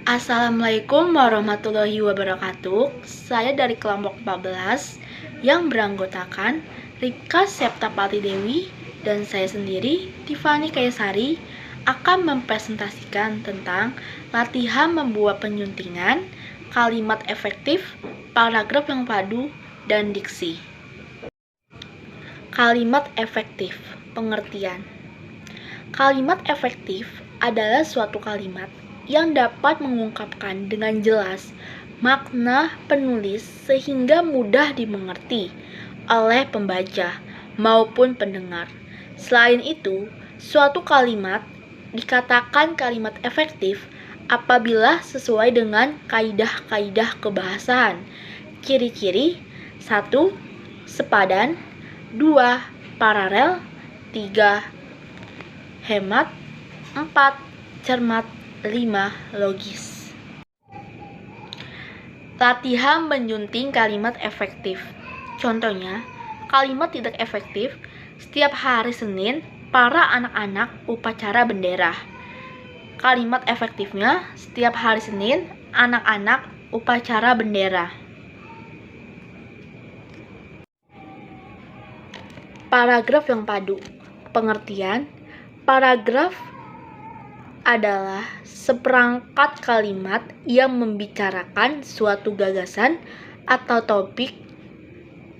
Assalamualaikum warahmatullahi wabarakatuh. Saya dari kelompok 14 yang beranggotakan Rika Septapati Dewi dan saya sendiri, Tiffany Kaisari, akan mempresentasikan tentang latihan membuat penyuntingan, kalimat efektif, paragraf yang padu, dan diksi. Kalimat efektif, pengertian. Kalimat efektif adalah suatu kalimat yang dapat mengungkapkan dengan jelas makna penulis sehingga mudah dimengerti oleh pembaca maupun pendengar. Selain itu, suatu kalimat dikatakan kalimat efektif apabila sesuai dengan kaidah-kaidah kebahasaan. Ciri-ciri: 1. Sepadan, 2. Paralel, 3. Hemat, 4. Cermat, 5. Logis. Latihan menyunting kalimat efektif. Contohnya, kalimat tidak efektif. Setiap hari Senin, para anak-anak upacara bendera. Kalimat efektifnya, setiap hari Senin, anak-anak upacara bendera. Paragraf yang padu. Pengertian: paragraf adalah seperangkat kalimat yang membicarakan suatu gagasan atau topik.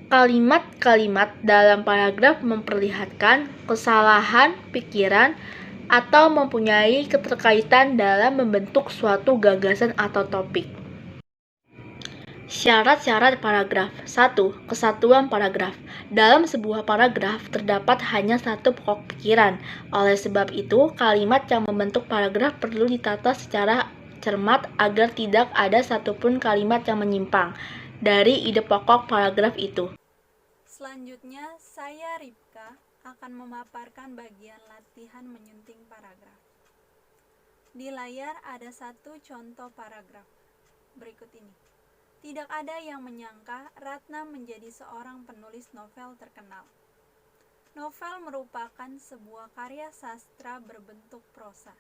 Kalimat-kalimat dalam paragraf memperlihatkan kesalahan pikiran atau mempunyai keterkaitan dalam membentuk suatu gagasan atau topik. Syarat-syarat paragraf. 1. Kesatuan paragraf. Dalam sebuah paragraf terdapat hanya satu pokok pikiran. Oleh sebab itu, kalimat yang membentuk paragraf perlu ditata secara cermat agar tidak ada satupun kalimat yang menyimpang dari ide pokok paragraf itu. Selanjutnya, saya Ripka akan memaparkan bagian latihan menyunting paragraf. Di layar ada satu contoh paragraf berikut ini. Tidak ada yang menyangka Ratna menjadi seorang penulis novel terkenal. Novel merupakan sebuah karya sastra berbentuk prosa.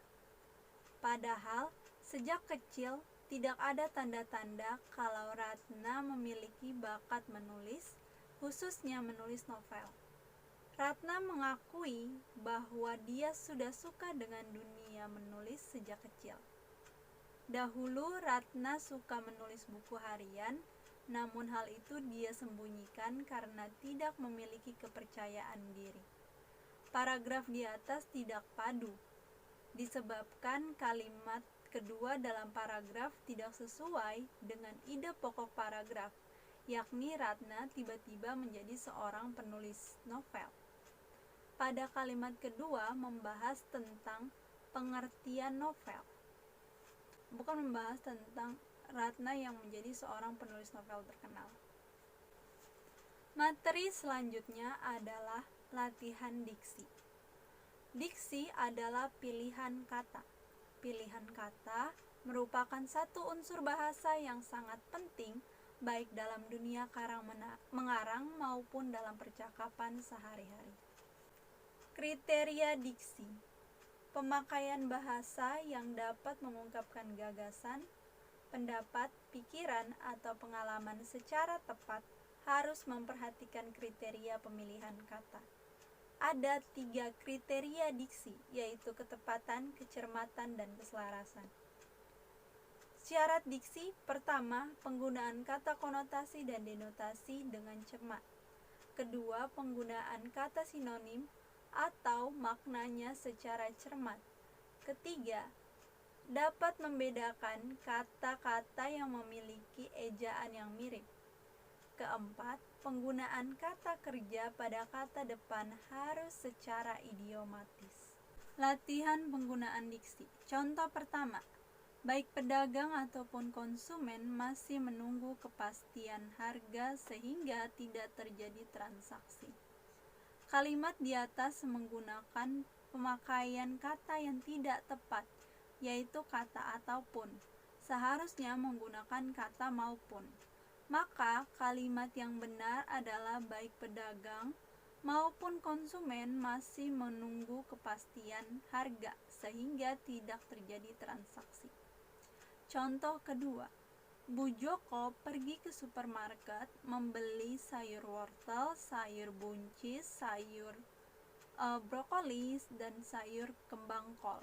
Padahal, sejak kecil tidak ada tanda-tanda kalau Ratna memiliki bakat menulis, khususnya menulis novel. Ratna mengakui bahwa dia sudah suka dengan dunia menulis sejak kecil. Dahulu Ratna suka menulis buku harian, namun hal itu dia sembunyikan karena tidak memiliki kepercayaan diri. Paragraf di atas tidak padu, disebabkan kalimat kedua dalam paragraf tidak sesuai dengan ide pokok paragraf, yakni Ratna tiba-tiba menjadi seorang penulis novel. Pada kalimat kedua membahas tentang pengertian novel, bukan membahas tentang Ratna yang menjadi seorang penulis novel terkenal. Materi selanjutnya adalah latihan diksi. Diksi adalah pilihan kata. Pilihan kata merupakan satu unsur bahasa yang sangat penting baik dalam dunia karang mengarang maupun dalam percakapan sehari-hari. Kriteria diksi: pemakaian bahasa yang dapat mengungkapkan gagasan, pendapat, pikiran, atau pengalaman secara tepat harus memperhatikan kriteria pemilihan kata. Ada 3 kriteria diksi, yaitu ketepatan, kecermatan, dan keselarasan. Syarat diksi: pertama, penggunaan kata konotasi dan denotasi dengan cermat. Kedua, penggunaan kata sinonim atau maknanya secara cermat. Ketiga, dapat membedakan kata-kata yang memiliki ejaan yang mirip. Keempat, penggunaan kata kerja pada kata depan harus secara idiomatis. Latihan penggunaan diksi. Contoh pertama, baik pedagang ataupun konsumen masih menunggu kepastian harga sehingga tidak terjadi transaksi. Kalimat di atas menggunakan pemakaian kata yang tidak tepat, yaitu kata ataupun. Seharusnya menggunakan kata maupun. Maka kalimat yang benar adalah baik pedagang maupun konsumen masih menunggu kepastian harga sehingga tidak terjadi transaksi. Contoh kedua, Bu Joko pergi ke supermarket membeli sayur wortel, sayur buncis, sayur brokoli, dan sayur kembang kol.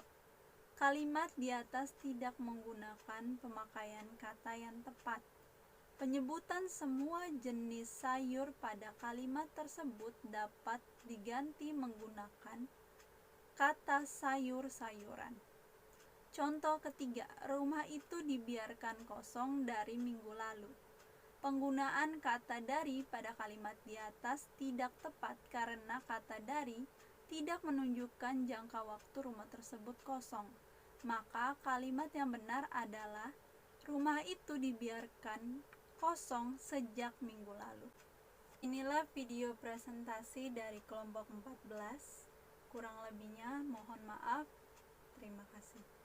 Kalimat di atas tidak menggunakan pemakaian kata yang tepat. Penyebutan semua jenis sayur pada kalimat tersebut dapat diganti menggunakan kata sayur-sayuran. Contoh ketiga, rumah itu dibiarkan kosong dari minggu lalu. Penggunaan kata dari pada kalimat di atas tidak tepat karena kata dari tidak menunjukkan jangka waktu rumah tersebut kosong. Maka kalimat yang benar adalah rumah itu dibiarkan kosong sejak minggu lalu. Inilah video presentasi dari kelompok 14. Kurang lebihnya mohon maaf. Terima kasih.